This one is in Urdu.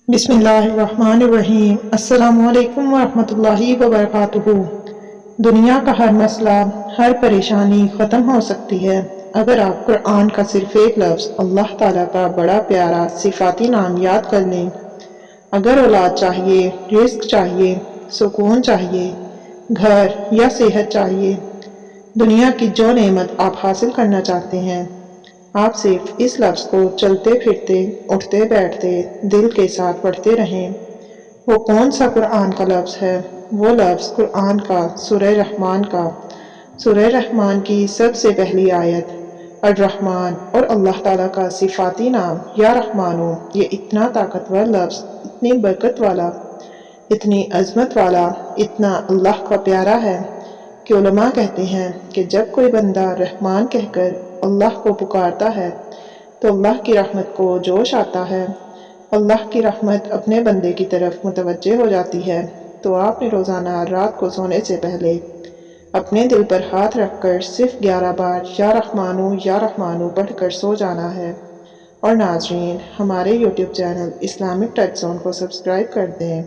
بسم اللہ الرحمن الرحیم۔ السلام علیکم ورحمۃ اللہ وبرکاتہ۔ دنیا کا ہر مسئلہ، ہر پریشانی ختم ہو سکتی ہے اگر آپ قرآن کا صرف ایک لفظ اللہ تعالیٰ کا بڑا پیارا صفاتی نام یاد کر لیں۔ اگر اولاد چاہیے، رزق چاہیے، سکون چاہیے، گھر یا صحت چاہیے، دنیا کی جو نعمت آپ حاصل کرنا چاہتے ہیں، آپ صرف اس لفظ کو چلتے پھرتے، اٹھتے بیٹھتے، دل کے ساتھ پڑھتے رہیں۔ وہ کون سا قرآن کا لفظ ہے؟ وہ لفظ قرآن کا سورہ رحمان کا۔ سورہ رحمان کی سب سے پہلی آیت الرحمن اور اللہ تعالیٰ کا صفاتی نام یا رحمانو، یہ اتنا طاقتور لفظ، اتنی برکت والا، اتنی عظمت والا، اتنا اللہ کا پیارا ہے کہ علماء کہتے ہیں کہ جب کوئی بندہ رحمان کہہ کر اللہ کو پکارتا ہے تو اللہ کی رحمت کو جوش آتا ہے، اللہ کی رحمت اپنے بندے کی طرف متوجہ ہو جاتی ہے۔ تو آپ نے روزانہ رات کو سونے سے پہلے اپنے دل پر ہاتھ رکھ کر صرف 11 بار یا رحمانو پڑھ کر سو جانا ہے۔ اور ناظرین، ہمارے YouTube channel Islamic touch zone کو سبسکرائب کر دیں۔